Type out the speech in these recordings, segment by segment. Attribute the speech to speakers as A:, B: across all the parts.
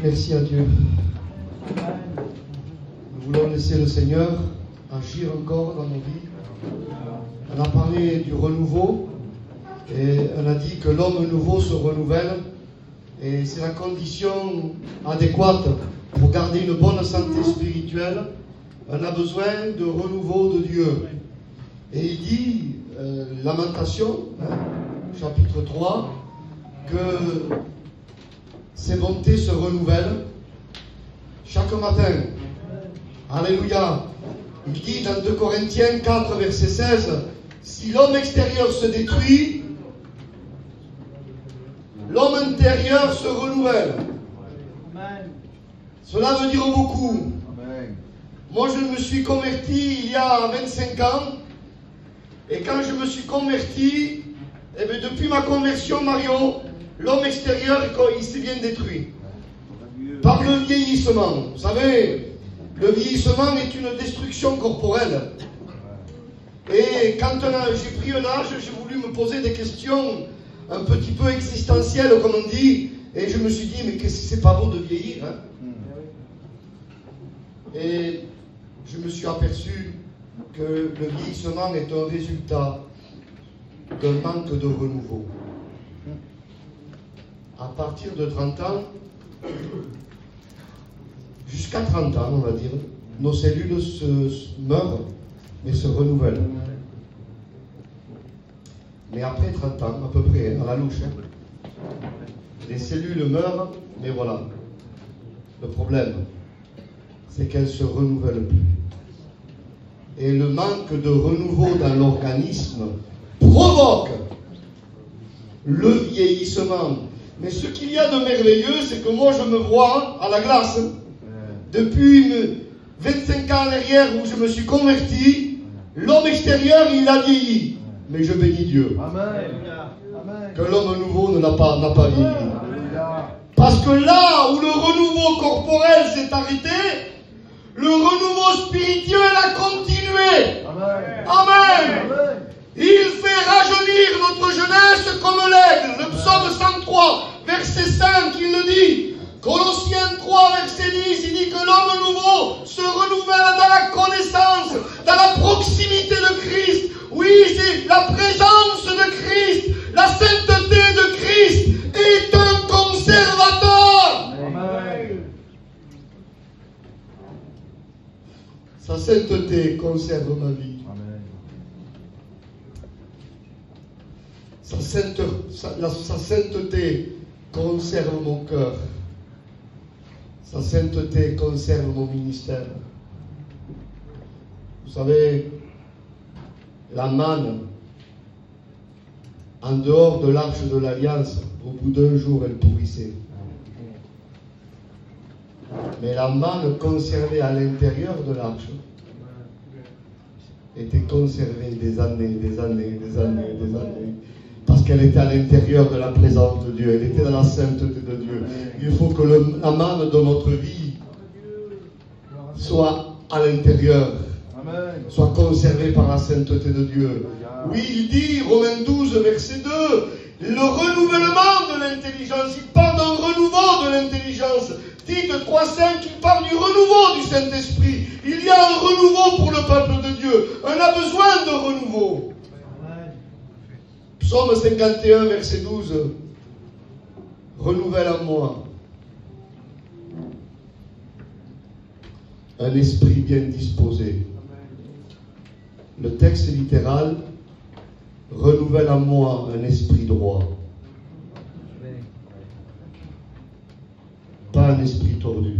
A: Merci à Dieu. Nous voulons laisser le Seigneur agir encore dans nos vies. On a parlé du renouveau et on a dit que l'homme nouveau se renouvelle et c'est la condition adéquate pour garder une bonne santé spirituelle. On a besoin de renouveau de Dieu. Et il dit, Lamentation, chapitre 3, que ses bontés se renouvellent chaque matin. Alléluia. Il dit dans 2 Corinthiens 4, verset 16, si l'homme extérieur se détruit, l'homme intérieur se renouvelle. Amen. Cela veut dire beaucoup. Amen. Moi, je me suis converti il y a 25 ans. Et quand je me suis converti, eh bien, depuis ma conversion, Mario, l'homme extérieur, il s'est bien détruit. Par le vieillissement. Vous savez, le vieillissement est une destruction corporelle. Et quand j'ai pris un âge, j'ai voulu me poser des questions un petit peu existentielles, comme on dit. Et je me suis dit, mais qu'est-ce que c'est pas bon de vieillir, hein? Et je me suis aperçu que le vieillissement est un résultat d'un manque de renouveau. À partir de 30 ans, jusqu'à 30 ans, on va dire, nos cellules meurent, mais se renouvellent. Mais après 30 ans, à peu près, à la louche, les cellules meurent, mais voilà. Le problème, c'est qu'elles ne se renouvellent plus. Et le manque de renouveau dans l'organisme provoque le vieillissement. Mais ce qu'il y a de merveilleux, c'est que moi je me vois à la glace. Depuis 25 ans en arrière où je me suis converti, l'homme extérieur il a vieilli. Mais je bénis Dieu. Amen. Que l'homme nouveau n'a pas vieilli. Parce que là où le renouveau corporel s'est arrêté, le renouveau spirituel a continué. Amen. Amen. Il fait rajeunir notre jeunesse comme l'aigle. Le psaume 103, verset 5, il le dit. Colossiens 3, verset 10, il dit que l'homme nouveau se renouvelle dans la connaissance, dans la proximité de Christ. Oui, c'est la présence de Christ, la sainteté de Christ est un conservateur. Amen. Sa sainteté conserve ma vie. Amen. Sa sainteté conserve mon cœur. Sa sainteté conserve mon ministère. Vous savez, la manne, en dehors de l'arche de l'Alliance, au bout d'un jour, elle pourrissait. Mais la manne conservée à l'intérieur de l'arche était conservée des années. Parce qu'elle était à l'intérieur de la présence de Dieu, elle était dans la sainteté de Dieu. Il faut que la manne de notre vie soit à l'intérieur, soit conservée par la sainteté de Dieu. Oui, il dit, Romains 12, verset 2, le renouvellement de l'intelligence. Il parle d'un renouveau de l'intelligence. Tite 3.5, il parle du renouveau du Saint-Esprit. Il y a un renouveau pour le peuple de Dieu. On a besoin de renouveau. Psaume 51, verset 12. Renouvelle en moi un esprit bien disposé. Le texte littéral, renouvelle en moi un esprit droit. Pas un esprit tordu.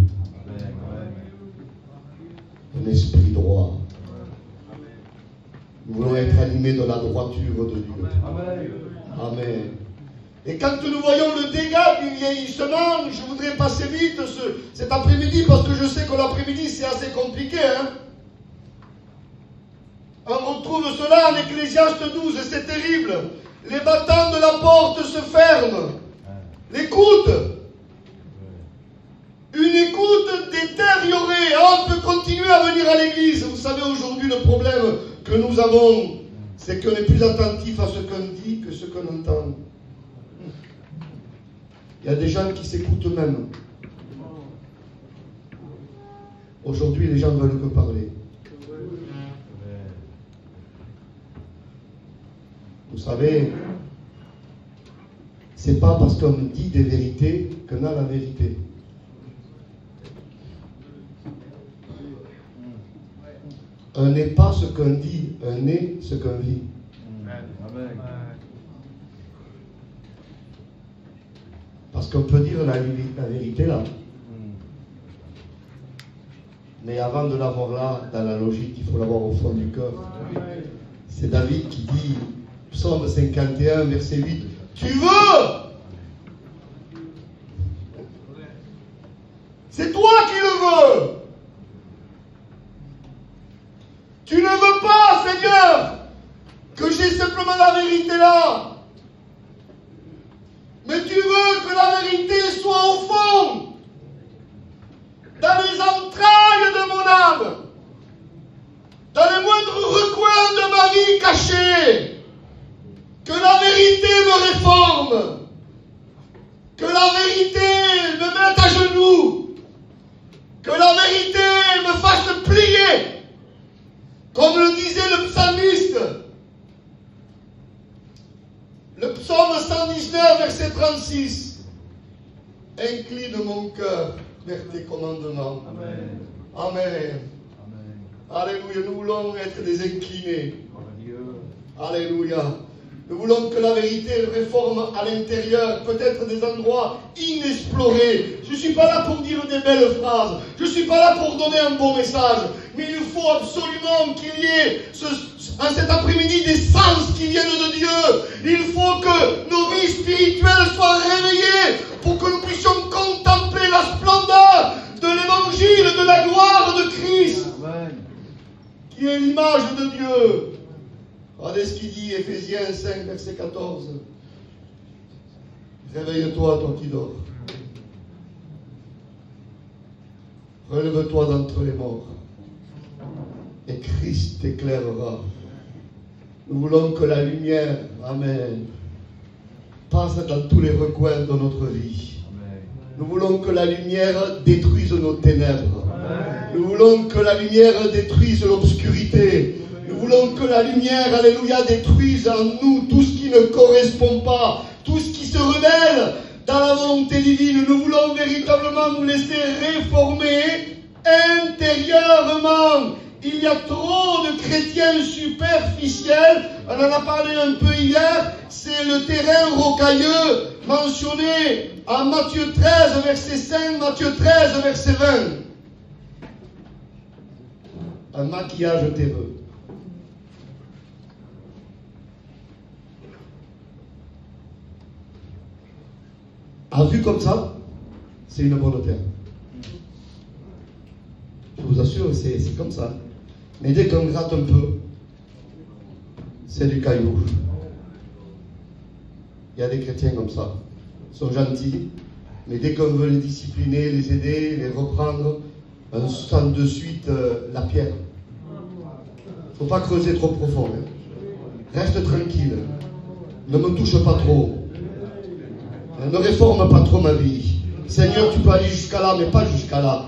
A: Un esprit droit. Nous voulons être animés de la droiture de Dieu. Amen. Et quand nous voyons le dégât du vieillissement, je voudrais passer vite cet après-midi parce que je sais que l'après-midi c'est assez compliqué. On retrouve cela en Ecclésiaste 12 et c'est terrible. Les battants de la porte se ferment. L'écoute. Une écoute détériorée. On peut continuer à venir à l'église. Vous savez aujourd'hui le problème que nous avons, c'est qu'on est plus attentif à ce qu'on dit que ce qu'on entend. Il y a des gens qui s'écoutent même. Aujourd'hui, les gens ne veulent que parler. Vous savez, c'est pas parce qu'on dit des vérités qu'on a la vérité. On n'est pas ce qu'on dit, on est ce qu'on vit.
B: Amen.
A: Parce qu'on peut dire la vérité là. Mais avant de l'avoir là, dans la logique, il faut l'avoir au fond du cœur. C'est David qui dit, Psaume 51, verset 8, tu veux! C'est toi qui le veux! Tu ne veux pas, Seigneur, que j'ai simplement la vérité là. Mais tu veux que la vérité soit au fond, dans les entrailles de mon âme, dans les moindres recoins de ma vie cachée. Que la vérité me réforme, que la vérité me mette à genoux, que la vérité me fasse plier, comme le disait le psalmiste. Le psaume 119, verset 36. Incline mon cœur vers tes commandements.
B: Amen.
A: Amen. Alléluia. Nous voulons être des inclinés. Alléluia. Nous voulons que la vérité réforme à l'intérieur, peut-être des endroits inexplorés. Je ne suis pas là pour dire des belles phrases. Je ne suis pas là pour donner un beau message. Mais il faut absolument qu'il y ait en cet après-midi des sens qui viennent de Dieu. Il faut que nos vies spirituelles soient réveillées pour que nous puissions contempler la splendeur de l'évangile, de la gloire de Christ, qui est l'image de Dieu. Regardez ce qu'il dit, Éphésiens 5, verset 14. Réveille-toi, toi qui dors. Relève-toi d'entre les morts. Et Christ t'éclairera. Nous voulons que la lumière, Amen, passe dans tous les recoins de notre vie. Nous voulons que la lumière détruise nos ténèbres. Nous voulons que la lumière détruise l'obscurité. Nous voulons que la lumière, alléluia, détruise en nous tout ce qui ne correspond pas, tout ce qui se rebelle dans la volonté divine. Nous voulons véritablement nous laisser réformer intérieurement. Il y a trop de chrétiens superficiels. On en a parlé un peu hier. C'est le terrain rocailleux mentionné en Matthieu 13, verset 5, Matthieu 13, verset 20. Un maquillage terreux. À vue comme ça, c'est une bonne terre. Je vous assure, c'est comme ça. Mais dès qu'on gratte un peu, c'est du caillou. Il y a des chrétiens comme ça. Ils sont gentils, mais dès qu'on veut les discipliner, les aider, les reprendre, on sent de suite la pierre. Il ne faut pas creuser trop profond. Hein. Reste tranquille. Ne me touche pas trop. Ne réforme pas trop ma vie. Seigneur, tu peux aller jusqu'à là, mais pas jusqu'à là.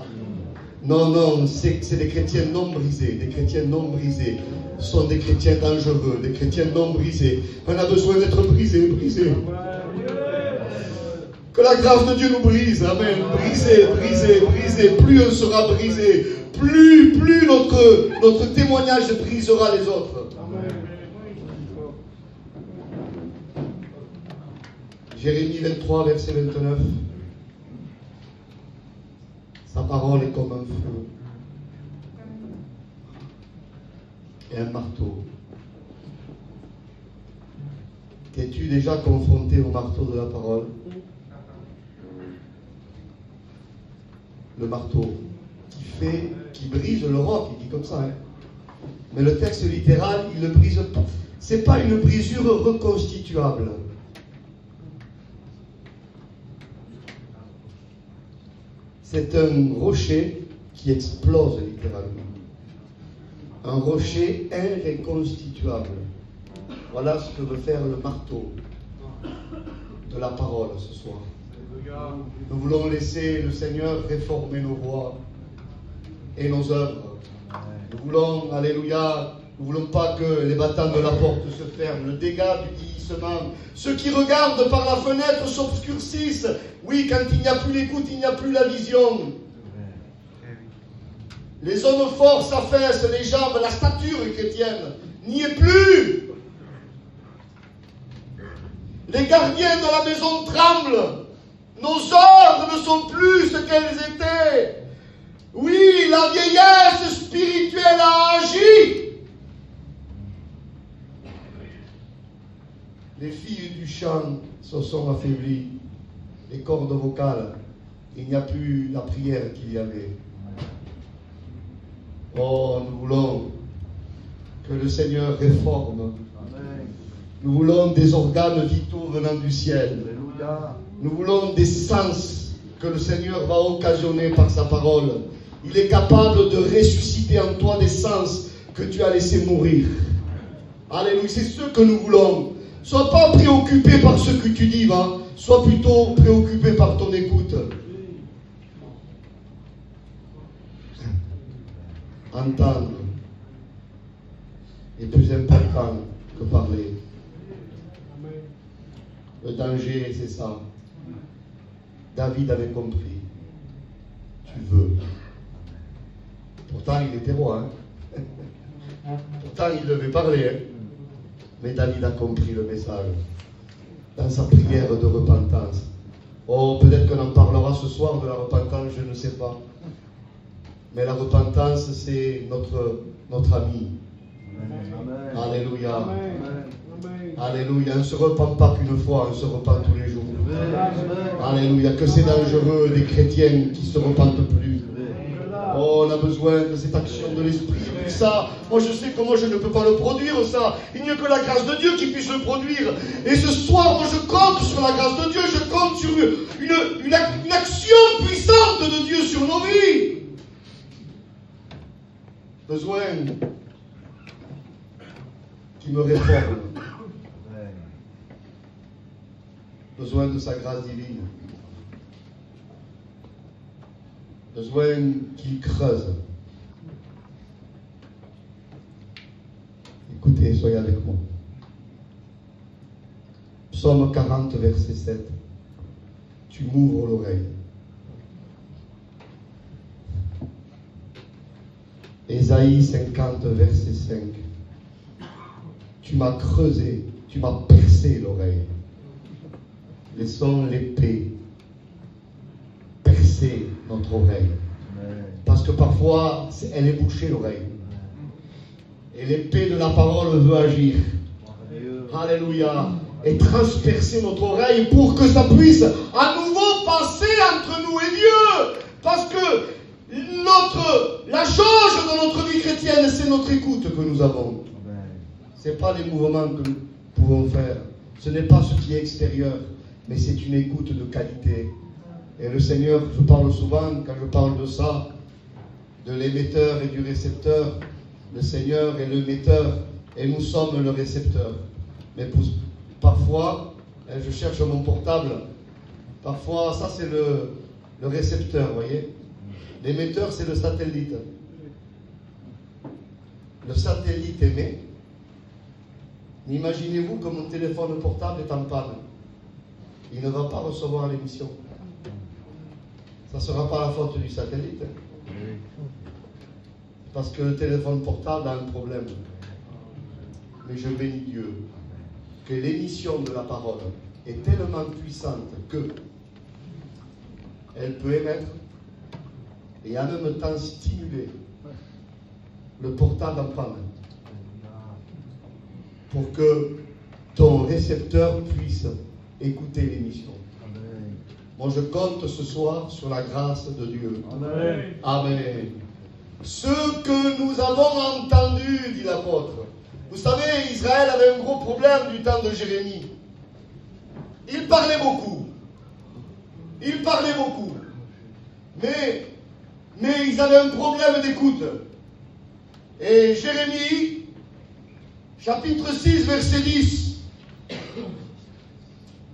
A: Non, non, c'est des chrétiens non brisés. Des chrétiens non brisés sont des chrétiens dangereux, des chrétiens non brisés. On a besoin d'être brisés, brisés. Que la grâce de Dieu nous brise. Amen. Brisés, brisés, brisés. Plus on sera brisé, plus notre témoignage brisera les autres. Jérémie 23, verset 29. Sa parole est comme un feu et un marteau. T'es-tu déjà confronté au marteau de la parole? Le marteau qui brise le roc, il dit comme ça. Hein. Mais le texte littéral, il ne brise pas. C'est pas une brisure reconstituable. C'est un rocher qui explose littéralement. Un rocher irreconstituable. Voilà ce que veut faire le marteau de la parole ce soir. Nous voulons laisser le Seigneur réformer nos voies et nos œuvres. Nous voulons, alléluia, nous ne voulons pas que les battants de la porte se ferment, le dégât du vieillissement. Ceux qui regardent par la fenêtre s'obscurcissent. Oui, quand il n'y a plus l'écoute, il n'y a plus la vision. Les hommes forts s'affaissent, les jambes, la stature chrétienne n'y est plus. Les gardiens de la maison tremblent. Nos ordres ne sont plus ce qu'elles étaient. Oui, la vieillesse spirituelle a agi. Les filles du chant se sont affaiblies. Les cordes vocales, il n'y a plus la prière qu'il y avait. Oh, nous voulons que le Seigneur réforme. Nous voulons des organes vitaux venant du ciel. Nous voulons des sens que le Seigneur va occasionner par sa parole. Il est capable de ressusciter en toi des sens que tu as laissés mourir. Alléluia, c'est ce que nous voulons. Sois pas préoccupé par ce que tu dis, va. Sois plutôt préoccupé par ton écoute. Entendre est plus important que parler. Le danger, c'est ça. David avait compris. Tu veux. Pourtant, il était roi. Pourtant, il devait parler. Mais David a compris le message. Dans sa prière de repentance. Oh, peut-être qu'on en parlera ce soir de la repentance, je ne sais pas. Mais la repentance, c'est notre ami. Amen. Alléluia. Amen. Alléluia. On ne se repent pas qu'une fois, on se repent tous les jours. Amen. Alléluia. Que c'est dangereux des chrétiens qui ne se repentent plus. Oh, on a besoin de cette action de l'Esprit. Et ça, moi je sais que moi je ne peux pas le produire, ça. Il n'y a que la grâce de Dieu qui puisse le produire. Et ce soir, moi je compte sur la grâce de Dieu, je compte sur une action puissante de Dieu sur nos vies. Besoin qui me réforme. Besoin de sa grâce divine. Besoin qu'il creuse. Écoutez, soyez avec moi. Psaume 40, verset 7. Tu m'ouvres l'oreille. Ésaïe 50, verset 5. Tu m'as creusé, tu m'as percé l'oreille. Laissons l'épée percer notre oreille. Parce que parfois, elle est bouchée l'oreille. Et l'épée de la parole veut agir. Alléluia. Et transpercer notre oreille pour que ça puisse à nouveau passer entre nous et Dieu. Parce que la jauge de notre vie chrétienne, c'est notre écoute que nous avons. Ce n'est pas les mouvements que nous pouvons faire. Ce n'est pas ce qui est extérieur. Mais c'est une écoute de qualité. Et le Seigneur, je parle souvent, quand je parle de ça, de l'émetteur et du récepteur. Le Seigneur est l'émetteur et nous sommes le récepteur. Mais parfois, je cherche mon portable, parfois, ça c'est le récepteur, vous voyez. L'émetteur, c'est le satellite. Le satellite émet. Imaginez-vous que mon téléphone portable est en panne. Il ne va pas recevoir l'émission. Ça ne sera pas la faute du satellite. Parce que le téléphone portable a un problème. Mais je bénis Dieu que l'émission de la parole est tellement puissante que elle peut émettre et en même temps stimuler le portable en panne pour que ton récepteur puisse écouter l'émission. Moi, je compte ce soir sur la grâce de Dieu. Amen. Amen. Ce que nous avons entendu, dit l'apôtre. Vous savez, Israël avait un gros problème du temps de Jérémie. Il parlait beaucoup. Il parlait beaucoup. Mais ils avaient un problème d'écoute. Et Jérémie chapitre 6, verset 10.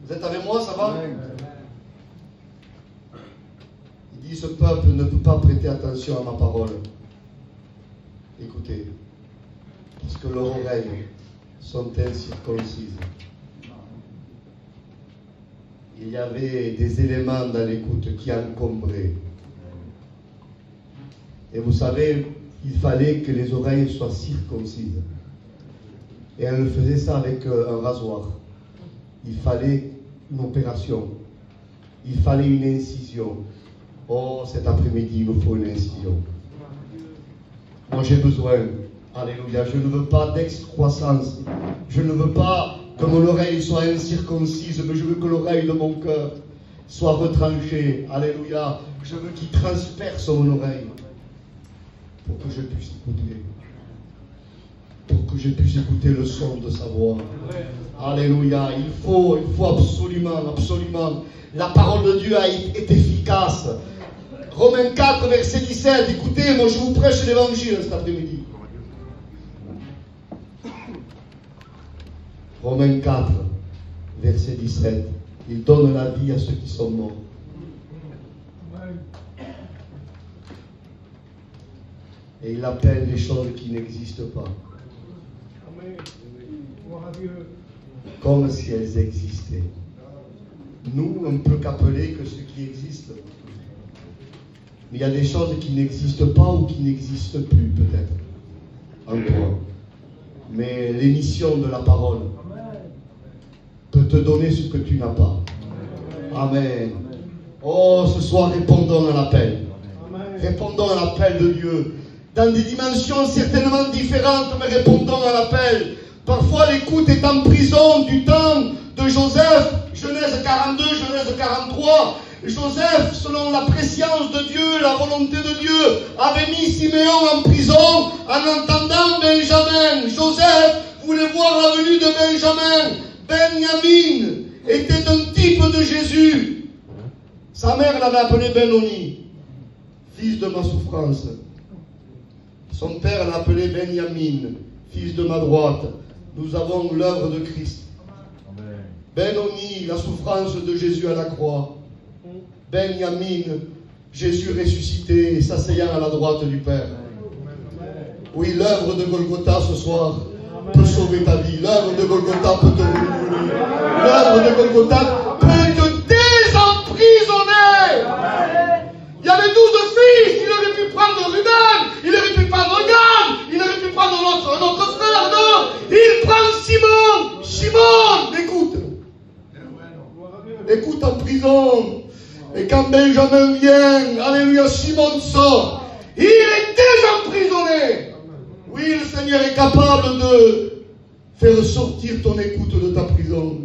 A: Vous êtes avec moi, ça va? Il dit, ce peuple ne peut pas prêter attention à ma parole. Écoutez, parce que leurs oreilles sont incirconcises. Il y avait des éléments dans l'écoute qui encombraient. Et vous savez, il fallait que les oreilles soient circoncises. Et elle faisait ça avec un rasoir. Il fallait une opération. Il fallait une incision. Oh, cet après-midi, il me faut une incision. Moi, j'ai besoin. Alléluia. Je ne veux pas d'excroissance. Je ne veux pas que mon oreille soit incirconcise, mais je veux que l'oreille de mon cœur soit retranchée. Alléluia. Je veux qu'il transperce mon oreille pour que je puisse écouter. Pour que je puisse écouter le son de sa voix. Alléluia. Il faut absolument. La parole de Dieu est efficace. Romains 4, verset 17. Écoutez, moi je vous prêche l'évangile cet après-midi. Romains 4, verset 17. Il donne la vie à ceux qui sont morts. Et il appelle les choses qui n'existent pas comme si elles existaient. Nous, on ne peut qu'appeler que ce qui existe. Mais il y a des choses qui n'existent pas ou qui n'existent plus, peut-être, en toi. Mais l'émission de la parole peut te donner ce que tu n'as pas. Amen. Oh, ce soir, répondons à l'appel. Répondons à l'appel de Dieu. Dans des dimensions certainement différentes, mais répondons à l'appel. Parfois, l'écoute est en prison du temps de Joseph. Genèse 42, Genèse 43. Joseph, selon la préscience de Dieu, la volonté de Dieu, avait mis Siméon en prison en entendant Benjamin. Joseph voulait voir la venue de Benjamin. Benjamin était un type de Jésus. Sa mère l'avait appelé Benoni, fils de ma souffrance. Son père l'appelait Benjamin, fils de ma droite. Nous avons l'œuvre de Christ. Benoni, la souffrance de Jésus à la croix. Benjamin, Jésus ressuscité et s'asseyant à la droite du Père. Oui, l'œuvre de Golgotha ce soir peut sauver ta vie. L'œuvre de Golgotha peut te renouveler. L'œuvre de Golgotha peut te désemprisonner. Il y avait 12 fils. Il aurait pu prendre Ruben. Il aurait pu prendre Gad. Il aurait pu prendre notre frère. Non, il prend Simon. Simon, écoute. Écoute en prison. Et quand Benjamin vient, alléluia, Simon sort. Il est déjà emprisonné. Oui, le Seigneur est capable de faire sortir ton écoute de ta prison.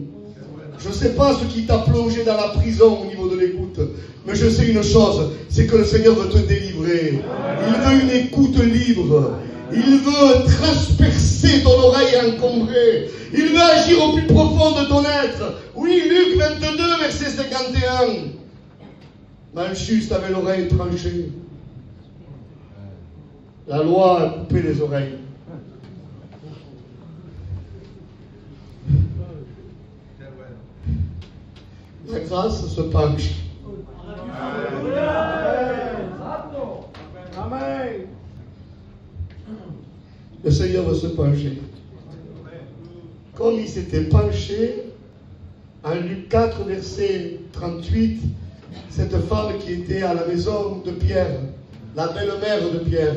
A: Je ne sais pas ce qui t'a plongé dans la prison au niveau de l'écoute, mais je sais une chose, c'est que le Seigneur veut te délivrer. Il veut une écoute libre. Il veut transpercer ton oreille encombrée. Il veut agir au plus profond de ton être. Oui, Luc 22, verset 51. Malchus avait l'oreille tranchée. La loi a coupé les oreilles. La grâce se penche. Le Seigneur veut se pencher. Comme il s'était penché, en Luc 4, verset 38, cette femme qui était à la maison de Pierre, la belle-mère de Pierre,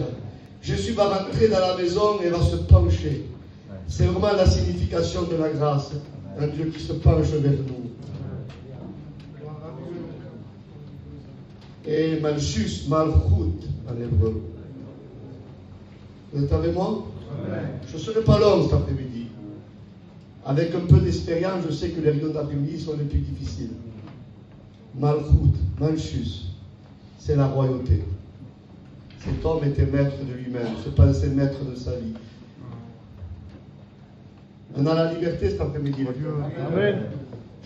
A: Jésus va rentrer dans la maison et va se pencher. C'est vraiment la signification de la grâce. Un Dieu qui se penche vers nous. Et Malchus, Malchut en hébreu. Vous êtes avec moi? Je ne serai pas long cet après-midi. Avec un peu d'expérience, je sais que les réunions d'après-midi sont les plus difficiles. Malchut, Malchus, c'est la royauté. Cet homme était maître de lui-même, se pensait maître de sa vie. On a la liberté cet après-midi.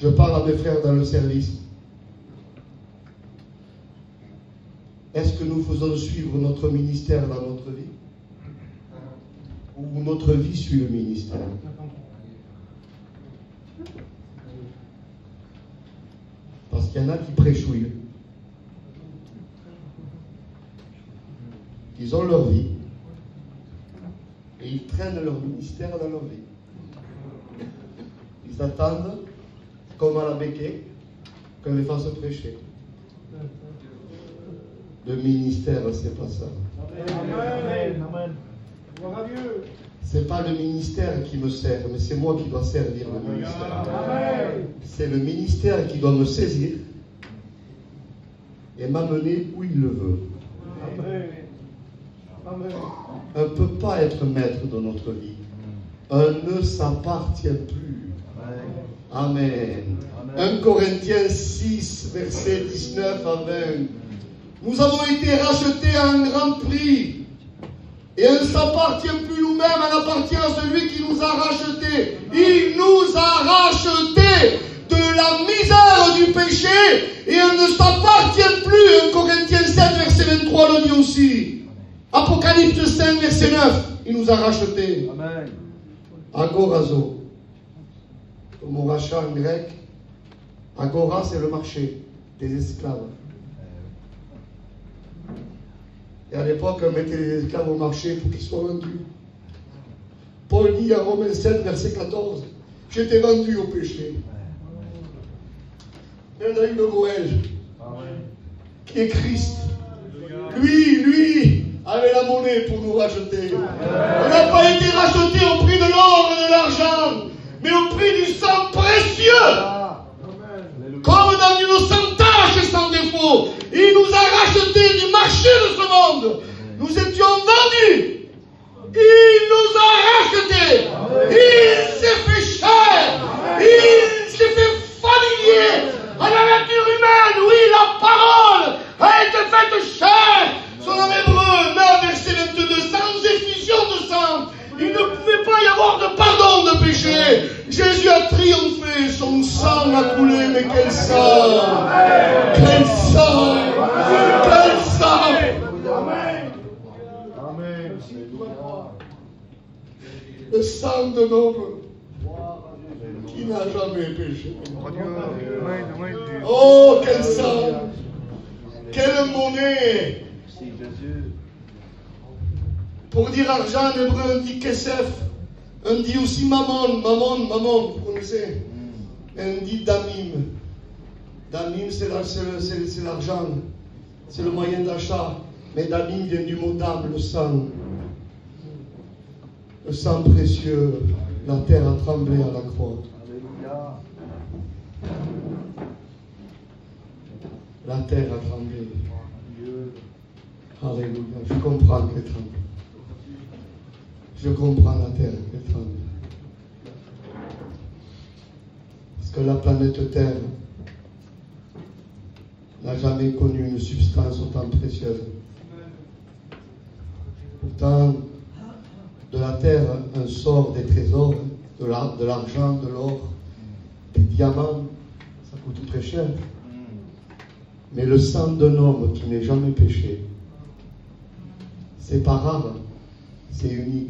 A: Je parle à mes frères dans le service. Est-ce que nous faisons suivre notre ministère dans notre vie? où notre vie suit le ministère. Parce qu'il y en a qui préchouillent. Ils ont leur vie. Et ils traînent leur ministère dans leur vie. Ils attendent, comme à la béquée, qu'on les fasse prêcher. Le ministère, c'est pas ça.
B: Amen.
A: C'est pas le ministère qui me sert, mais c'est moi qui dois servir le ministère. C'est le ministère qui doit me saisir et m'amener où il le veut. On ne peut pas être maître de notre vie. On ne s'appartient plus. Amen. 1 Corinthiens 6, versets 19 à 20. Nous avons été rachetés à un grand prix. Et on ne s'appartient plus nous-mêmes, on appartient à celui qui nous a rachetés. Il nous a rachetés de la misère du péché et on ne s'appartient plus. 1 Corinthiens 7, verset 23 le dit aussi. Apocalypse 5, verset 9, il nous a rachetés.
B: Amen.
A: Agorazo. Comme on rachat en grec, agora c'est le marché des esclaves. Et à l'époque, on mettait les esclaves au marché pour qu'ils soient vendus. Paul dit à Romains 7, verset 14, j'étais vendu au péché. Et on a eu le Goël, qui est Christ. Lui, avait la monnaie pour nous racheter. On n'a pas été rachetés au prix de l'or et de l'argent, mais au prix du sang précieux. Comme dans une sans tache et sans défaut. Il nous a rachetés du marché de ce monde. Nous étions vendus. Il nous a rachetés. Il s'est fait chair. Il s'est fait familier à la nature humaine. Oui, la parole a été faite chair. Son nom hébreu, 9, verset 22, sans effusion de sang. Il ne pouvait pas y avoir de pardon de péché. Jésus a triomphé, son sang a coulé, mais quel sang! Quel sang! Quel sang!
B: Amen.
A: Le sang d'un homme qui n'a jamais péché. Oh, quel sang! Quelle monnaie! Pour dire argent, en hébreu, on dit kesef. On dit aussi mammon, vous connaissez. On dit damim. Damim, c'est l'argent. C'est le moyen d'achat. Mais damim vient du mot dam, le sang. Le sang précieux. La terre a tremblé à la croix. La terre a tremblé. Alléluia. Je comprends qu'elle tremble. Je comprends la terre qu'elle tremble. Parce que la planète Terre n'a jamais connu une substance autant précieuse. Pourtant, de la terre, on sort des trésors, de l'argent, de l'or, des diamants, ça coûte très cher. Mais le sang d'un homme qui n'est jamais péché, c'est pas rare, c'est unique.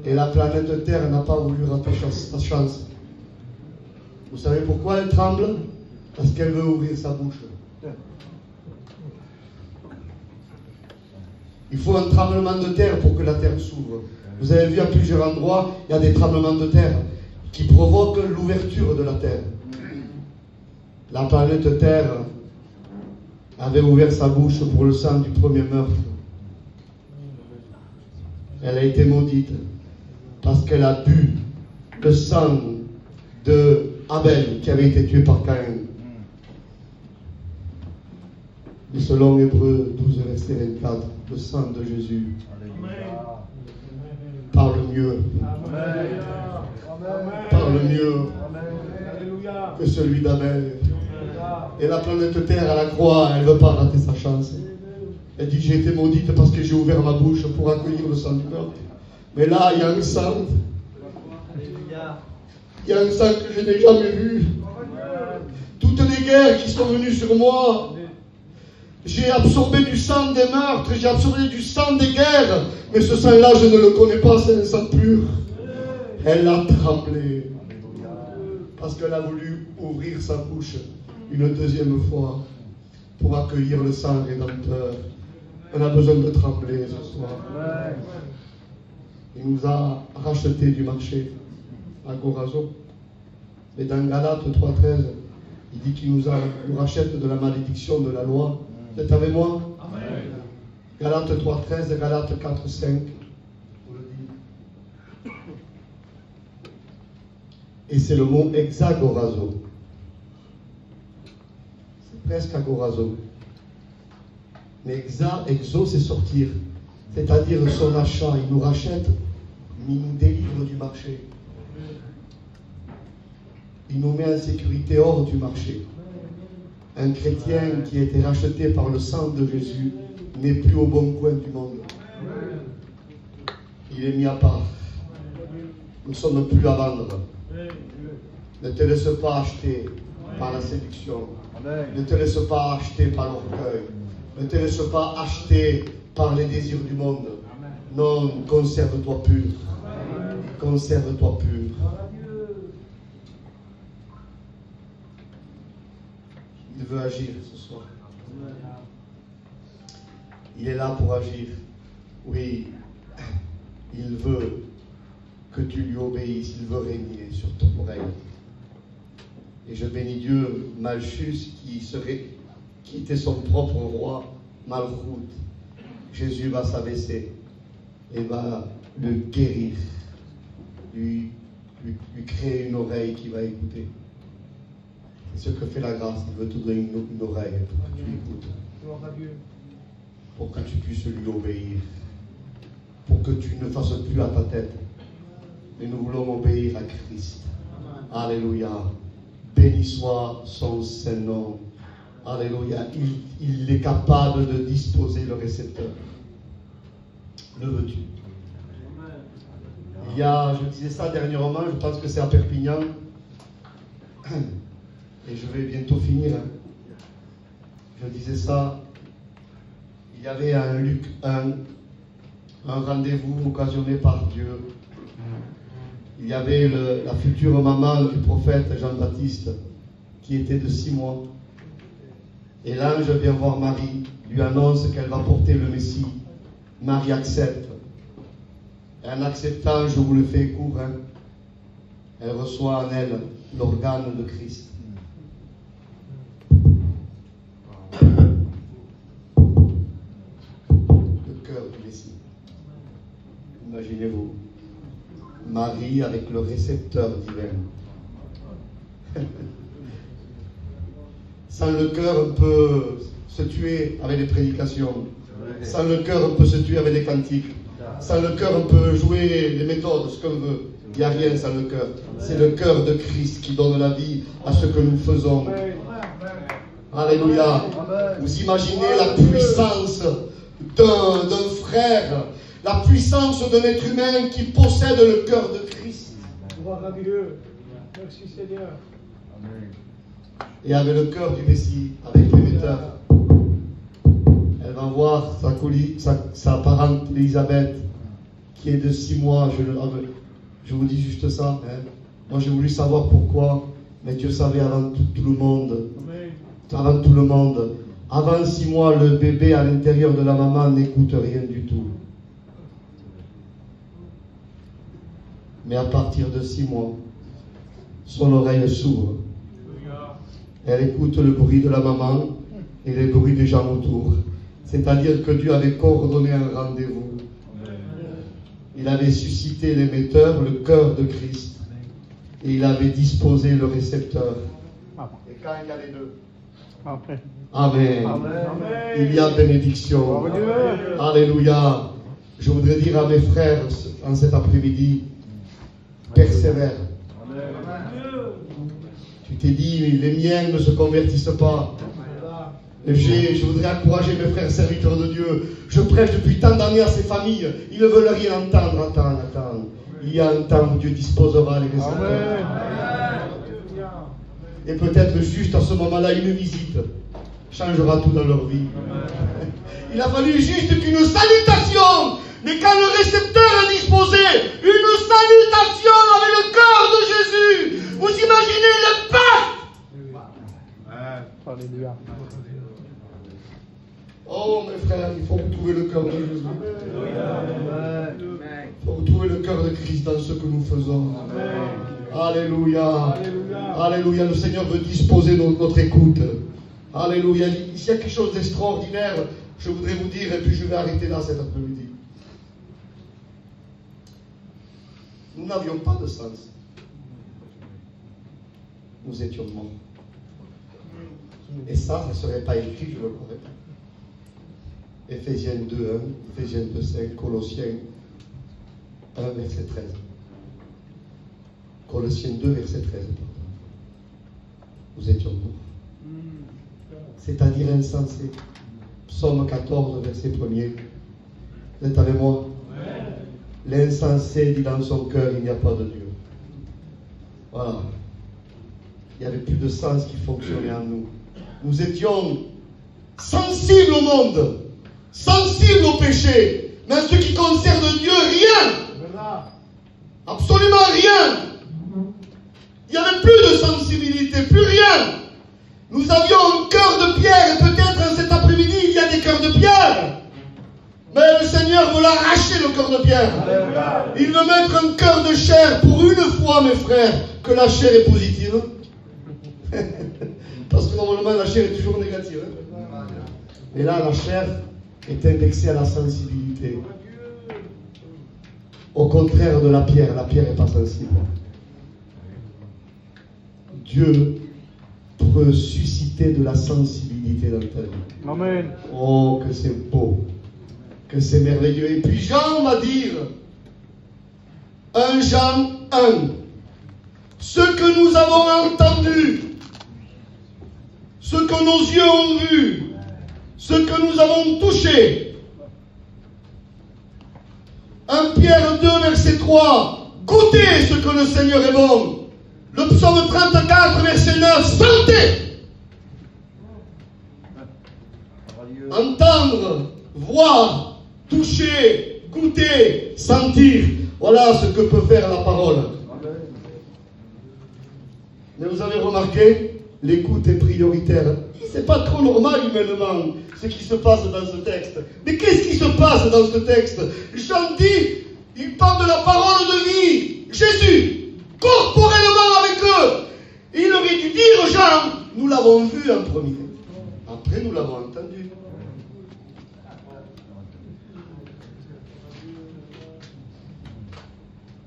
A: Et la planète Terre n'a pas voulu rater sa chance. Vous savez pourquoi elle tremble? Parce qu'elle veut ouvrir sa bouche. Il faut un tremblement de terre pour que la terre s'ouvre. Vous avez vu à plusieurs endroits, il y a des tremblements de terre qui provoquent l'ouverture de la terre. La planète Terre avait ouvert sa bouche pour le sang du premier meurtre. Elle a été maudite parce qu'elle a bu le sang de Abel qui avait été tué par Caïn. Et selon Hébreux 12, verset 24, le sang de Jésus parle mieux. Parle mieux que celui d'Abel. Et la planète Terre à la croix, elle ne veut pas rater sa chance. Elle dit, j'ai été maudite parce que j'ai ouvert ma bouche pour accueillir le sang du meurtre. Mais là, il y a un sang. Il y a un sang que je n'ai jamais vu. Toutes les guerres qui sont venues sur moi, J'ai absorbé du sang des meurtres, j'ai absorbé du sang des guerres, mais ce sang-là, je ne le connais pas, c'est un sang pur. Elle a tremblé, parce qu'elle a voulu ouvrir sa bouche une deuxième fois pour accueillir le sang rédempteur. On a besoin de trembler ce soir. Il nous a racheté du marché à Gorazo. Mais dans Galates 3,13, il dit qu'il nous rachète de la malédiction de la loi. Vous êtes avec moi? Amen. Galates 3,13 et Galates 4,5. Et c'est le mot exagorazo. C'est presque agorazo. Mais exo, c'est sortir. C'est-à-dire son achat. Il nous rachète, mais il nous délivre du marché. Il nous met en sécurité hors du marché. Un chrétien qui a été racheté par le sang de Jésus n'est plus au bon coin du monde. Il est mis à part. Nous ne sommes plus à vendre. Ne te laisse pas acheter par la séduction. Ne te laisse pas acheter par l'orgueil. Ne te laisse pas acheter par les désirs du monde. Non, conserve-toi pur. Conserve-toi pur. Il veut agir ce soir. Il est là pour agir. Oui, il veut que tu lui obéisses. Il veut régner sur ton règne. Et je bénis Dieu, Malchus, qui était son propre roi, Malchut. Jésus va s'abaisser et va le guérir, lui créer une oreille qui va écouter. C'est ce que fait la grâce. Il veut te donner une oreille pour que tu écoutes, pour que tu puisses lui obéir, pour que tu ne fasses plus à ta tête. Mais nous voulons obéir à Christ. Alléluia. Béni soit son Saint-Nom. Alléluia. Il est capable de disposer le récepteur. Le veux-tu? Il y a, je disais ça dernièrement, je pense que c'est à Perpignan. Et je vais bientôt finir. Je disais ça. Il y avait un Luc 1, un rendez-vous occasionné par Dieu. Il y avait la future maman du prophète Jean-Baptiste qui était de 6 mois. Et l'ange vient voir Marie, lui annonce qu'elle va porter le Messie. Marie accepte. Et en acceptant, je vous le fais court, elle reçoit en elle l'organe de Christ. Le cœur du Messie. Imaginez-vous. Marie avec le récepteur divin. Sans le cœur, on peut se tuer avec des prédications. Sans le cœur, on peut se tuer avec des cantiques. Sans le cœur, on peut jouer des méthodes, ce qu'on veut. Il n'y a rien sans le cœur. C'est le cœur de Christ qui donne la vie à ce que nous faisons. Alléluia. Vous imaginez la puissance d'un frère, la puissance d'un être humain qui possède le cœur de Christ.
B: Merci Seigneur.
A: Et avec le cœur du Messie, avec l'émetteur, elle va voir sa parente Elisabeth, qui est de 6 mois. Je vous dis juste ça. Moi, j'ai voulu savoir pourquoi, mais Dieu savait avant tout le monde. Avant tout le monde. Avant 6 mois, le bébé à l'intérieur de la maman n'écoute rien du tout. Mais à partir de 6 mois, son oreille s'ouvre. Elle écoute le bruit de la maman et les bruits des gens autour. C'est-à-dire que Dieu avait coordonné un rendez-vous. Il avait suscité l'émetteur, le cœur de Christ. Et il avait disposé le récepteur. Et quand il y a les deux, Amen. Il y a bénédiction. Alléluia. Je voudrais dire à mes frères en cet après-midi, persévère. Tu t'es dit, les miens ne se convertissent pas. Je voudrais encourager mes frères serviteurs de Dieu. Je prêche depuis tant d'années à ces familles. Ils ne veulent rien entendre. Attends. Il y a un temps où Dieu disposera les récepteurs. Et peut-être juste à ce moment-là, une visite. changera tout dans leur vie. Il a fallu juste qu'une salutation. Mais quand le récepteur est disposé, une salutation avec le cœur de Jésus. Vous imaginez l'impact.
B: Alléluia.
A: Oh mes frères, il faut retrouver le cœur de Jésus. Il faut retrouver le cœur de Christ dans ce que nous faisons. Alléluia. Alléluia. Le Seigneur veut disposer notre écoute. Alléluia. Ici, il y a quelque chose d'extraordinaire. Je voudrais vous dire, et puis je vais arrêter là cet après-midi. Nous n'avions pas de sens. Nous étions morts. Et ça ne serait pas écrit, je le crois. Éphésiens 2, 1, Éphésiens 2, 5, Colossiens 1, verset 13. Colossiens 2, verset 13. Nous étions morts. C'est-à-dire insensés. Psaume 14, verset 1er. Vous êtes avec moi? L'insensé dit dans son cœur, il n'y a pas de Dieu. Voilà. Il n'y avait plus de sens qui fonctionnait en nous. Nous étions sensibles au monde, sensibles au péché, mais en ce qui concerne Dieu, rien. Absolument rien. Il n'y avait plus de sensibilité, plus rien. Nous avions un cœur de pierre, et peut-être en cet après-midi, il y a des cœurs de pierre. Mais le Seigneur veut l'arracher, le cœur de pierre. Il veut mettre un cœur de chair pour une fois, mes frères, que la chair est positive. Parce que normalement, la chair est toujours négative. Et là, la chair est indexée à la sensibilité. Au contraire de la pierre n'est pas sensible. Dieu peut susciter de la sensibilité dans ta vie.
B: Amen.
A: Oh, que c'est beau, que c'est merveilleux. Et puis Jean va dire, 1 Jean 1, ce que nous avons entendu, ce que nos yeux ont vu, ce que nous avons touché. 1 Pierre 2, verset 3, goûtez ce que le Seigneur est bon. Le psaume 34, verset 9, sentez. Entendre, voir, toucher, goûter, sentir. Voilà ce que peut faire la parole. Mais vous avez remarqué, l'écoute est prioritaire. C'est pas trop normal humainement ce qui se passe dans ce texte. Mais qu'est-ce qui se passe dans ce texte? Jean dit, il parle de la parole de vie. Jésus, corporellement avec eux. Il aurait dû dire, Jean, nous l'avons vu en premier. Après, nous l'avons entendu.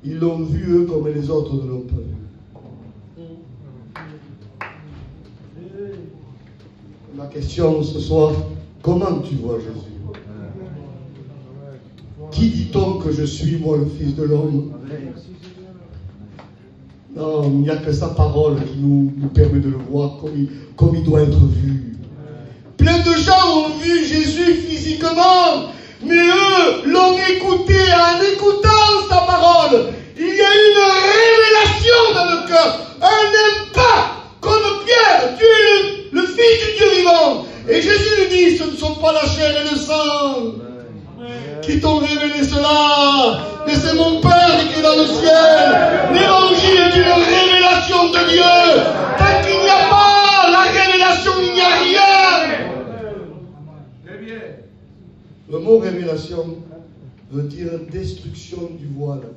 A: Ils l'ont vu, eux, comme les autres ne l'ont pas vu. Ma question ce soir, comment tu vois Jésus? Qui dit-on que je suis, moi, le Fils de l'homme? Non, il n'y a que sa parole qui nous permet de le voir comme il doit être vu. Plein de gens ont vu Jésus physiquement, mais eux l'ont écouté en écoutant sa parole. Il y a une révélation dans le cœur, un impact, comme Pierre, tu es le Fils du Dieu vivant. Et Jésus lui dit, ce ne sont pas la chair et le sang qui t'ont révélé cela, mais c'est mon Père qui est dans le ciel. L'évangile est une révélation de Dieu. Tant qu'il n'y a pas la révélation, il n'y a rien. Le mot révélation veut dire destruction du voile.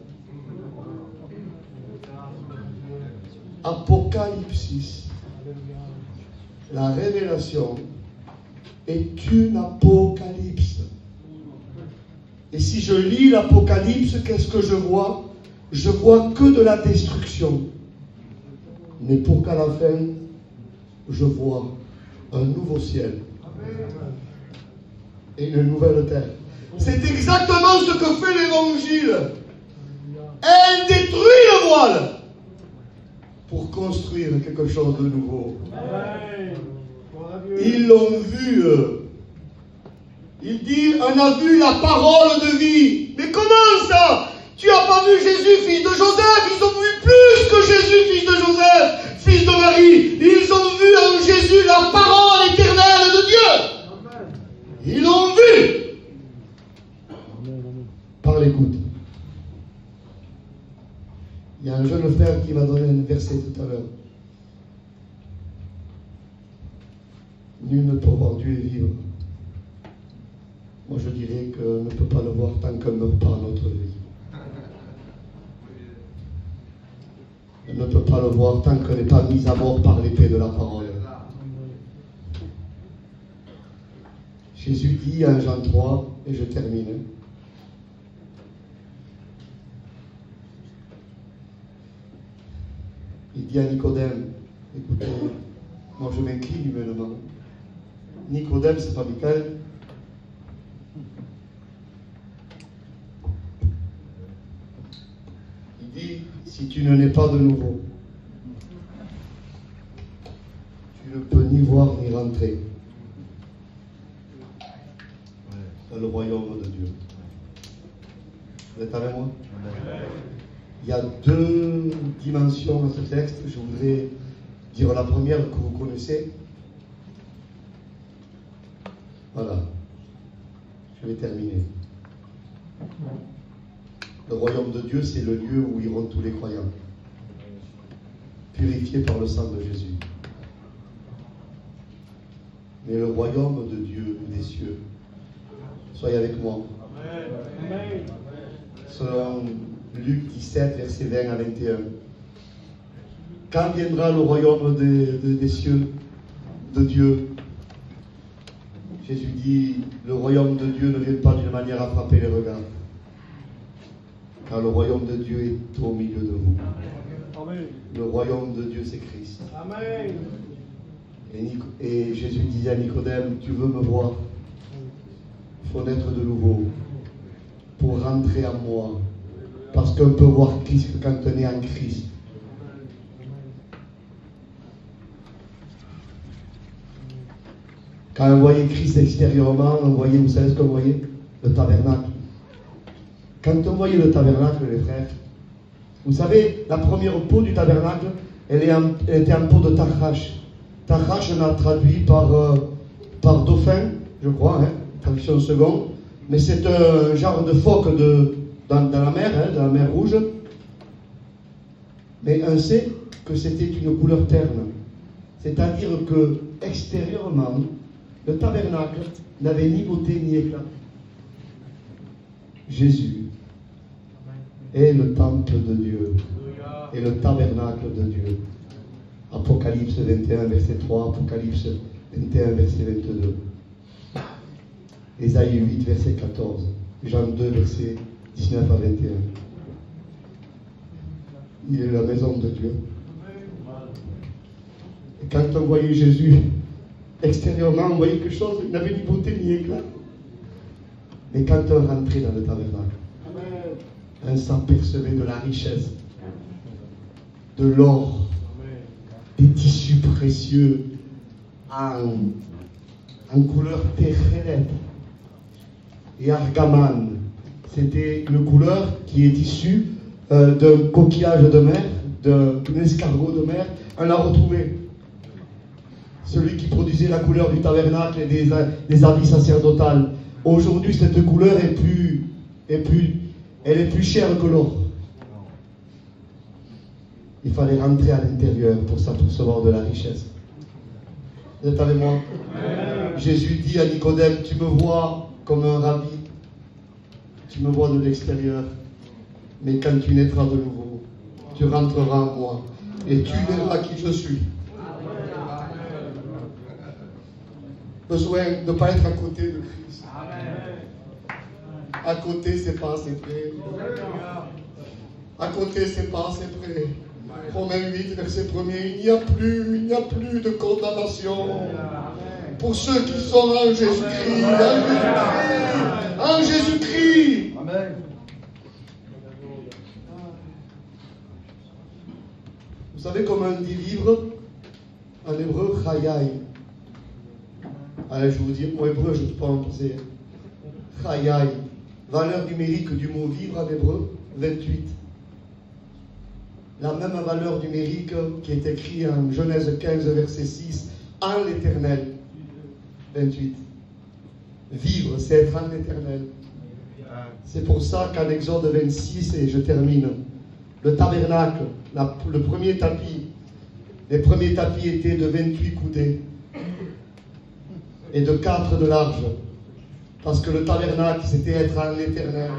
A: Apocalypsis. La révélation est une apocalypse. Et si je lis l'Apocalypse, qu'est-ce que je vois? Je vois que de la destruction. Mais pour qu'à la fin, je vois un nouveau ciel et une nouvelle terre. C'est exactement ce que fait l'Évangile. Elle détruit le voile pour construire quelque chose de nouveau. Ils l'ont vu, eux. Il dit, on a vu la parole de vie. Mais comment ça? Tu n'as pas vu Jésus, fils de Joseph? Ils ont vu plus que Jésus, fils de Joseph, fils de Marie. Ils ont vu en Jésus la parole éternelle de Il y a un jeune frère qui m'a donné un verset tout à l'heure. Nul ne peut voir Dieu et vivre. Moi je dirais qu'on ne peut pas le voir tant qu'on ne meurt pas notre vie. On ne peut pas le voir tant qu'on n'est pas mis à mort par l'épée de la parole. Jésus dit à Jean 3, et je termine. Il dit à Nicodème, écoutez, moi je m'incline humainement. Nicodème, c'est pas Michael. Il dit, si tu ne nais pas de nouveau, tu ne peux ni voir ni rentrer dans le royaume de Dieu. Vous êtes avec moi? Il y a deux dimensions dans ce texte. Je voudrais dire la première que vous connaissez. Voilà. Je vais terminer. Le royaume de Dieu, c'est le lieu où iront tous les croyants, purifiés par le sang de Jésus. Mais le royaume de Dieu des cieux, soyez avec moi.
B: Amen.
A: Selon Luc 17, versets 20 à 21. Quand viendra le royaume des cieux de Dieu? Jésus dit, le royaume de Dieu ne vient pas d'une manière à frapper les regards. Car le royaume de Dieu est au milieu de vous.
B: Amen.
A: Le royaume de Dieu, c'est Christ.
B: Amen.
A: Et Jésus disait à Nicodème, tu veux me voir? Il faut naître de nouveau pour rentrer en moi. Parce qu'on peut voir Christ quand on est en Christ. Quand on voyait Christ extérieurement, on voyait, vous savez ce qu'on voyait? Le tabernacle. Quand on voyait le tabernacle, les frères, vous savez, la première peau du tabernacle, elle était en peau de Tachash. Tachash, on a traduit par dauphin, je crois, hein, traduction seconde. Mais c'est un genre de phoque dans la mer, hein, dans la mer Rouge. Mais on sait que c'était une couleur terne. C'est-à-dire que extérieurement, le tabernacle n'avait ni beauté ni éclat. Jésus est le temple de Dieu et le tabernacle de Dieu. Apocalypse 21, verset 3, Apocalypse 21, verset 22. Ésaïe 8, verset 14. Jean 2, verset 19 à 21. Il est la maison de Dieu. Et quand on voyait Jésus, extérieurement, on voyait quelque chose, il n'avait ni beauté ni éclat. Mais quand on rentrait dans le tabernacle, on s'apercevait de la richesse, de l'or, des tissus précieux en couleur terrestre et argamane. C'était une couleur qui est issue d'un coquillage de mer, d'un escargot de mer. On l'a retrouvé. Celui qui produisait la couleur du tabernacle et des habits sacerdotales. Aujourd'hui, cette couleur elle est plus chère que l'or. Il fallait rentrer à l'intérieur pour s'apercevoir de la richesse. Vous êtes avec moi? Jésus dit à Nicodème, tu me vois comme un rabbi, tu me vois de l'extérieur, mais quand tu naîtras de nouveau, tu rentreras en moi et tu verras qui je suis. Besoin de ne pas être à côté de Christ. À côté, c'est pas assez près. À côté, c'est pas assez près. Romains 8, verset 1er, il n'y a plus de condamnation pour ceux qui sont en Jésus-Christ. En Jésus-Christ. Amen. Vous savez comment on dit vivre? En hébreu, chayai. Allez, je vous dis, en hébreu, je ne peux pas en penser. Chayai. Valeur numérique du mot vivre en hébreu, 28. La même valeur numérique qui est écrite en Genèse 15, verset 6, en l'éternel, 28. Vivre, c'est être en l'éternel. C'est pour ça qu'en Exode 26, et je termine, le tabernacle, le premier tapis, les premiers tapis étaient de 28 coudées et de 4 de large. Parce que le tabernacle, c'était être en l'éternel.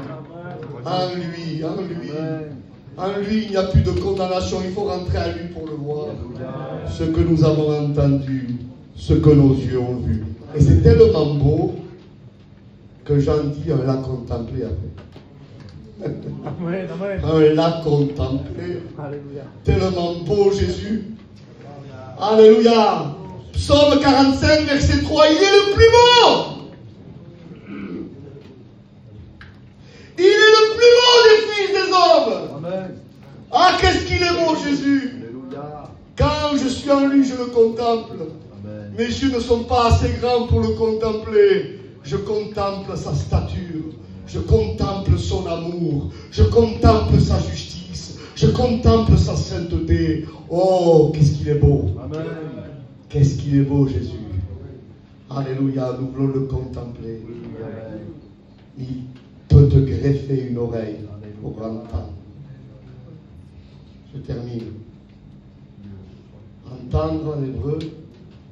A: En lui, en lui. En lui, il n'y a plus de condamnation. Il faut rentrer à lui pour le voir. Ce que nous avons entendu, ce que nos yeux ont vu. Et c'est tellement beau que Jean dit un lac contemplé après.
B: Amen, amen.
A: Un lac contemplé.
B: Alléluia.
A: Tellement beau Jésus. Alléluia. Psaume 45, verset 3. Il est le plus beau. Il est le plus beau des fils des hommes.
C: Amen.
A: Ah, qu'est-ce qu'il est beau Jésus.
C: Alléluia.
A: Quand je suis en lui, je le contemple.
C: Amen.
A: Mes yeux ne sont pas assez grands pour le contempler. Je contemple sa stature. Je contemple son amour. Je contemple sa justice. Je contemple sa sainteté. Oh, qu'est-ce qu'il est beau.
C: Amen.
A: Qu'est-ce qu'il est beau, Jésus. Alléluia, nous voulons le contempler.
C: Amen.
A: Il peut te greffer une oreille pour entendre. Je termine. Entendre en hébreu,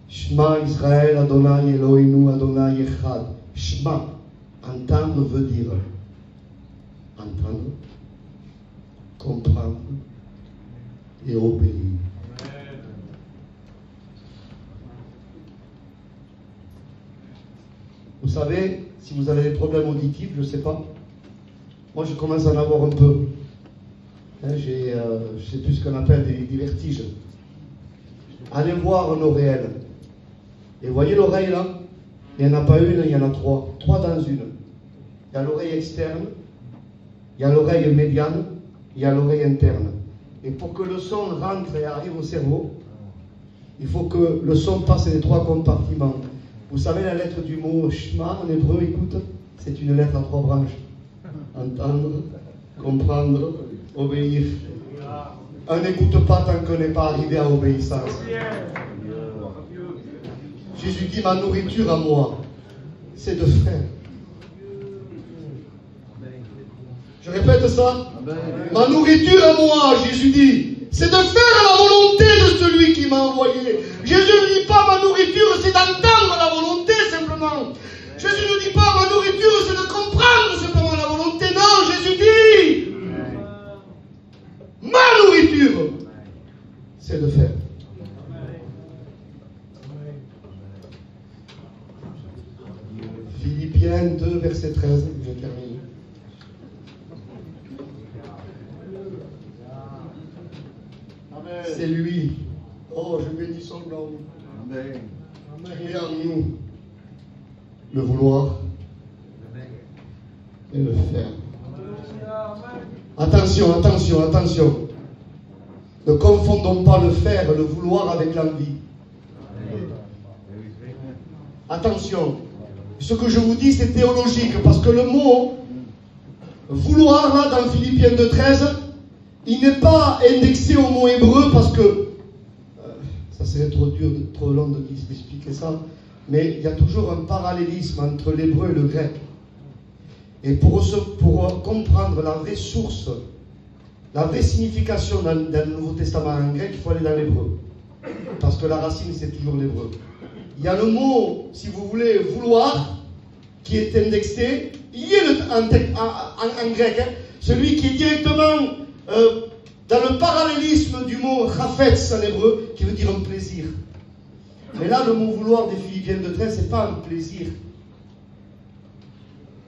A: Shema Israël Adonai Eloheinu Adonai Echad. Shema, entendre veut dire entendre, comprendre et obéir. Vous savez, si vous avez des problèmes auditifs, je ne sais pas. Moi, je commence à en avoir un peu. Hein, je sais plus ce qu'on appelle des vertiges. Allez voir un oreille. Et voyez l'oreille là? Il n'y en a pas une, il y en a trois. Trois dans une. Il y a l'oreille externe, il y a l'oreille médiane, il y a l'oreille interne. Et pour que le son rentre et arrive au cerveau, il faut que le son passe les trois compartiments. Vous savez la lettre du mot Shema en hébreu, écoute, c'est une lettre à trois branches. Entendre, comprendre, obéir. On n'écoute pas tant qu'on n'est pas arrivé à obéissance. Jésus dit, ma nourriture à moi, c'est de faire. Je répète ça. Ma nourriture à moi, Jésus dit, c'est de faire la volonté de celui qui m'a envoyé. Jésus ne dit pas ma nourriture, c'est d'entendre la volonté simplement. Jésus ne dit pas ma nourriture, c'est de comprendre simplement la volonté. Non, Jésus dit ma nourriture, c'est de faire. Philippiens 2, verset 13, je termine. C'est lui. Oh, je bénis son nom.
C: Amen.
A: Qui est en nous. Le vouloir et le faire. Attention, attention, attention. Ne confondons pas le faire, le vouloir avec l'envie. Attention. Ce que je vous dis, c'est théologique, parce que le mot vouloir, là, dans Philippiens 2,13, il n'est pas indexé au mot hébreu, parce que ça serait trop dur, trop long d'expliquer ça, mais il y a toujours un parallélisme entre l'hébreu et le grec. Et pour comprendre la vraie source, la vraie signification dans le Nouveau Testament en grec, il faut aller dans l'hébreu. Parce que la racine, c'est toujours l'hébreu. Il y a le mot, si vous voulez, vouloir, qui est indexé. Il y a en grec, hein, celui qui est directement dans le parallélisme du mot chafetz en hébreu, qui veut dire un plaisir. Mais là, le mot vouloir des Philippiens 2,13, ce n'est pas un plaisir.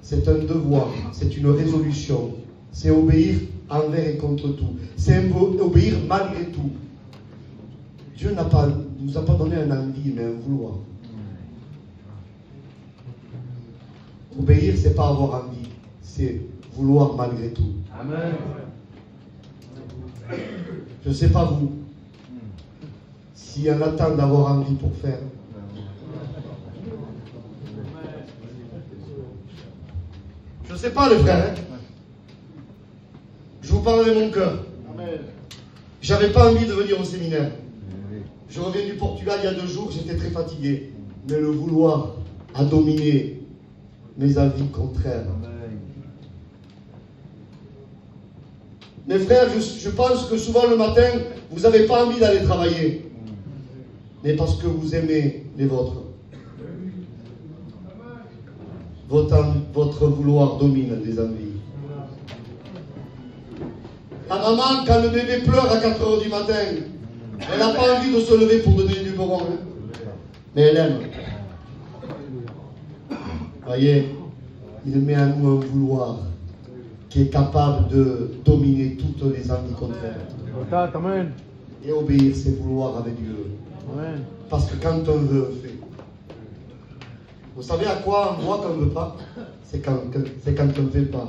A: C'est un devoir, c'est une résolution. C'est obéir envers et contre tout. C'est obéir malgré tout. Dieu ne nous a pas donné un envie, mais un vouloir. Obéir, c'est pas avoir envie, c'est vouloir malgré tout.
C: Amen.
A: Je ne sais pas vous, s'il y en a tant d'avoir envie pour faire. Je ne sais pas les frères. Hein? Je vous parle de mon cœur. J'avais pas envie de venir au séminaire. Je reviens du Portugal il y a 2 jours, j'étais très fatigué. Mais le vouloir a dominé mes avis contraires. Mes frères, je pense que souvent le matin, vous n'avez pas envie d'aller travailler. Mais parce que vous aimez les vôtres. Votre vouloir domine les envies. La maman, quand le bébé pleure à 4 heures du matin, elle n'a pas envie de se lever pour donner du biberon. Hein? Mais elle aime. Voyez, il met en nous un vouloir qui est capable de dominer toutes les envies contraires.
B: Amen.
A: Et obéir ses vouloirs avec Dieu.
B: Amen.
A: Parce que quand on veut, on fait. Vous savez à quoi on voit qu'on ne veut pas? C'est quand on ne fait pas.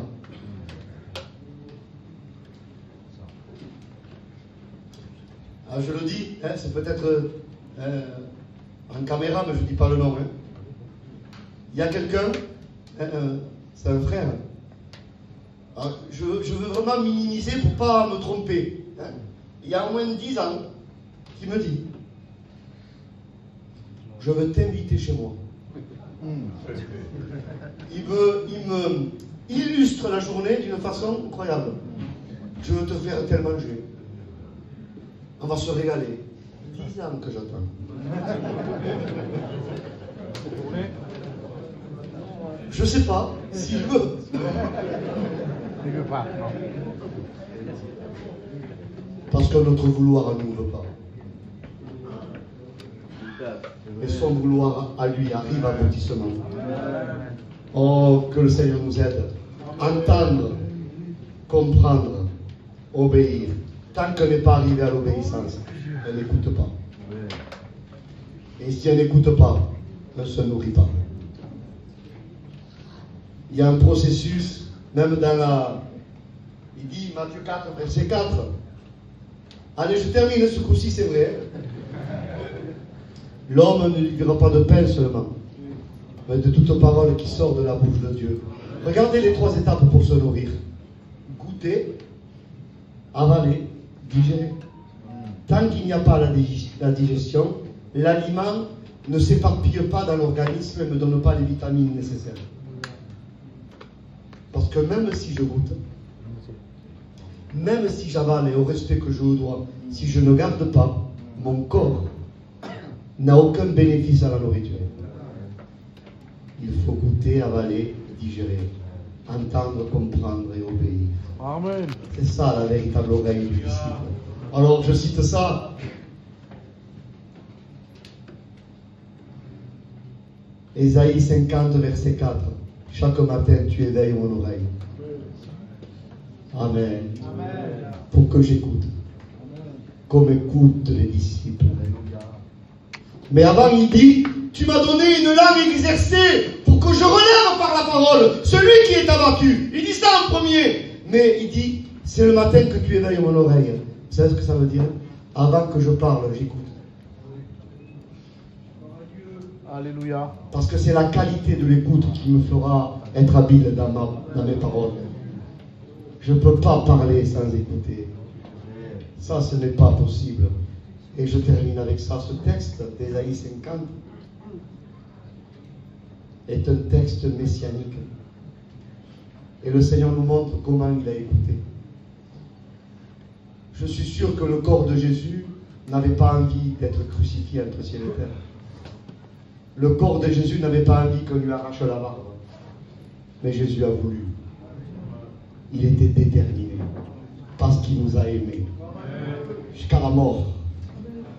A: Alors je le dis, hein, c'est peut-être en caméra, mais je ne dis pas le nom. Hein. Il y a quelqu'un, c'est un frère. Alors, je veux vraiment minimiser pour ne pas me tromper. Hein. Il y a au moins 10 ans, qui me dit, je veux t'inviter chez moi. Il me illustre la journée d'une façon incroyable. Je veux te faire un tel manger. On va se régaler. 10 ans que j'attends. Je ne sais pas s'il veut.
B: Il veut pas, non.
A: Parce que notre vouloir à nous ne veut pas. Et son vouloir à lui arrive à aboutissement. Oh, que le Seigneur nous aide. Entendre, comprendre, obéir. Tant qu'elle n'est pas arrivée à l'obéissance, elle n'écoute pas. Et si elle n'écoute pas, elle ne se nourrit pas. Il y a un processus, même dans la... Il dit, Matthieu 4, verset 4. Allez, je termine ce coup-ci, c'est vrai. L'homme ne vivra pas de pain seulement, mais de toute parole qui sort de la bouche de Dieu. Regardez les 3 étapes pour se nourrir. Goûter, avaler, digérer. Tant qu'il n'y a pas la digestion, l'aliment ne s'éparpille pas dans l'organisme et ne donne pas les vitamines nécessaires. Parce que même si je goûte, même si j'avale et au respect que je dois, si je ne garde pas, mon corps n'a aucun bénéfice à la nourriture. Il faut goûter, avaler, digérer, entendre, comprendre et obéir.
B: Amen.
A: C'est ça la véritable oreille du disciple. Alors je cite ça. Ésaïe 50, verset 4. Chaque matin tu éveilles mon oreille. Amen.
B: Amen.
A: Pour que j'écoute. Comme écoutent les disciples. Mais avant il dit, tu m'as donné une langue exercée pour que je relève par la parole celui qui est abattu. Il dit ça en premier. Mais il dit, c'est le matin que tu éveilles mon oreille. Vous savez ce que ça veut dire? Avant que je parle, j'écoute.
B: Alléluia.
A: Parce que c'est la qualité de l'écoute qui me fera être habile dans mes paroles. Je ne peux pas parler sans écouter. Ça, ce n'est pas possible. Et je termine avec ça. Ce texte d'Ésaïe 50 est un texte messianique. Et le Seigneur nous montre comment il a écouté. Je suis sûr que le corps de Jésus n'avait pas envie d'être crucifié entre ciel et terre. Le corps de Jésus n'avait pas envie qu'on lui arrache la barbe. Mais Jésus a voulu. Il était déterminé. Parce qu'il nous a aimés. Jusqu'à la mort.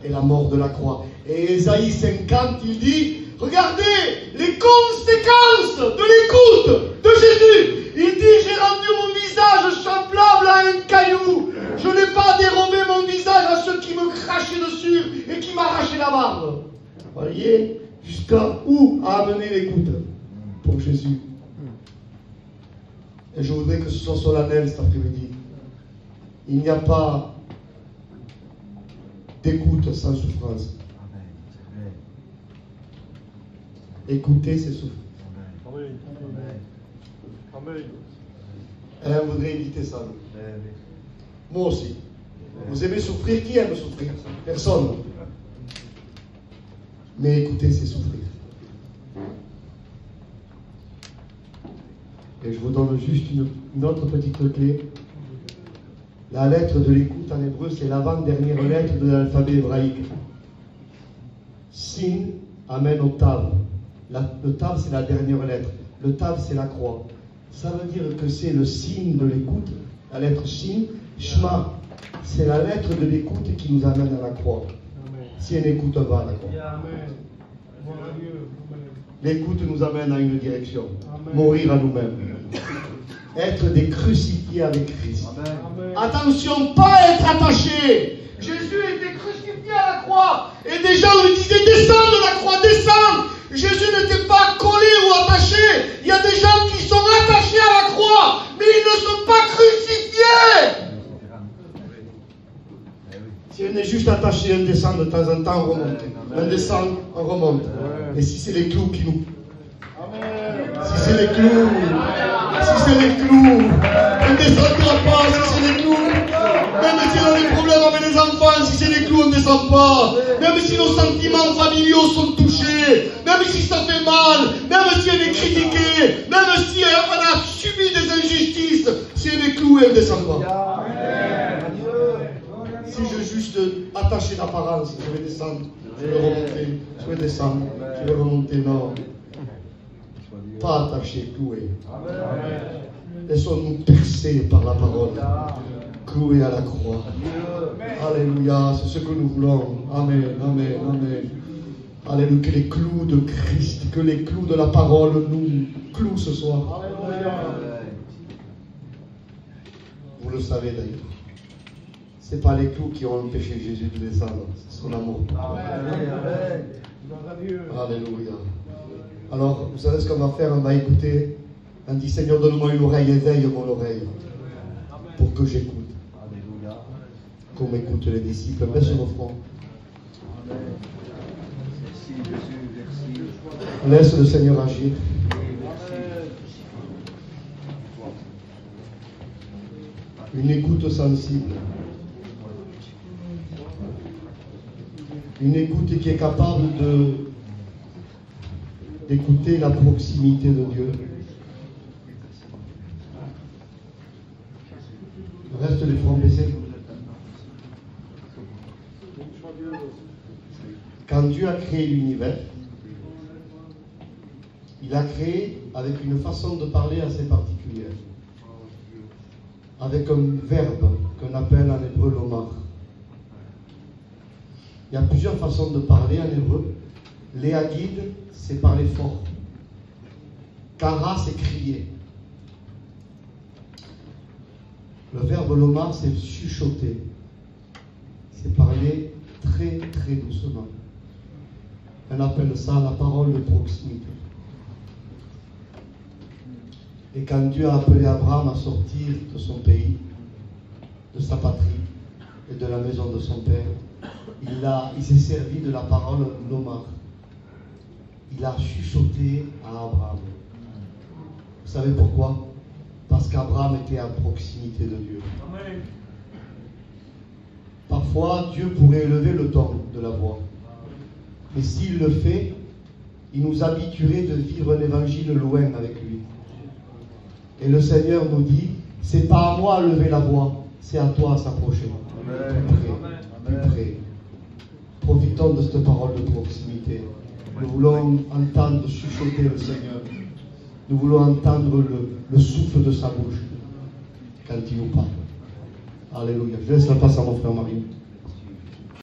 A: Et la mort de la croix. Et Ésaïe 50, il dit, regardez les conséquences de l'écoute de Jésus. Il dit, j'ai rendu mon visage semblable à un caillou. Je n'ai pas dérobé mon visage à ceux qui me crachaient dessus et qui m'arrachaient la barbe. Voyez, jusqu'à où a amené l'écoute pour Jésus. Et je voudrais que ce soit solennel cet après-midi. Il n'y a pas d'écoute sans souffrance. Écouter, c'est souffrir.
B: Amen. Amen.
A: Et on voudrait éviter ça. Moi aussi. Vous aimez souffrir? Qui aime souffrir? Personne. Mais écouter, c'est souffrir. Et je vous donne juste une autre petite clé. La lettre de l'écoute en hébreu, c'est l'avant-dernière lettre de l'alphabet hébraïque. Sin amène au tav. Le tav, c'est la dernière lettre. Le tav, c'est la croix. Ça veut dire que c'est le signe de l'écoute, la lettre Shin. Shema, c'est la lettre de l'écoute qui nous amène à la croix. Si on n'écoute pas la croix. L'écoute nous amène à une direction. Mourir à nous-mêmes. Être des crucifiés avec Christ. Attention, pas être attaché. Jésus était crucifié à la croix. Et des gens lui disaient, descends de la croix, descends. Jésus n'était pas collé ou attaché. Il y a des gens qui sont attachés à la croix, mais ils ne sont pas crucifiés. Si on est juste attaché, on descend de temps en temps, on remonte. On descend, on remonte. Et si c'est les clous qui nous... Si c'est les clous, on ne descendra pas. Si c'est les clous, même si on a des problèmes avec les enfants, si c'est les clous, on ne descend pas. Même si nos sentiments familiaux sont touchés, même si ça fait mal, même si on est critiqué, même si on a subi des injustices, si on est cloué, on ne descend pas. Si je juste attaché d'apparence, je vais descendre, je vais remonter, je vais descendre, je vais remonter, non. Pas attaché, cloué. Laissons-nous percer par la parole, cloué à la croix. Alléluia, c'est ce que nous voulons. Amen, amen, amen. Alléluia, que les clous de Christ, que les clous de la parole nous clouent ce soir. Vous le savez d'ailleurs. Ce n'est pas les clous qui ont empêché Jésus de descendre, c'est son amour. Alléluia. Alors, vous savez ce qu'on va faire? On va écouter. On dit, Seigneur, donne-moi une oreille, éveille mon oreille pour que j'écoute. Comme écoutent les disciples. Mets sur le front. Laisse le Seigneur agir. Une écoute sensible. Une écoute qui est capable d'écouter la proximité de Dieu. Reste les fronts baissés. Quand Dieu a créé l'univers, il a créé avec une façon de parler assez particulière. Avec un verbe qu'on appelle en hébreu lomar. Il y a plusieurs façons de parler en hébreu. Léagid, c'est parler fort. Kara, c'est crier. Le verbe lomar, c'est chuchoter. C'est parler très très doucement. On appelle ça la parole de proximité. Et quand Dieu a appelé Abraham à sortir de son pays, de sa patrie et de la maison de son père, il s'est servi de la parole lomar. Il a chuchoté à Abraham. Vous savez pourquoi? Parce qu'Abraham était à proximité de Dieu. Amen. Parfois, Dieu pourrait élever le ton de la voix. Mais s'il le fait, il nous habituerait de vivre un évangile loin avec lui. Et le Seigneur nous dit, c'est pas à moi à lever la voix, c'est à toi à s'approcher. Plus près. Profitons de cette parole de proximité. Nous voulons entendre chuchoter le Seigneur. Nous voulons entendre le souffle de sa bouche quand il nous parle. Alléluia. Je laisse la place à mon frère Marie.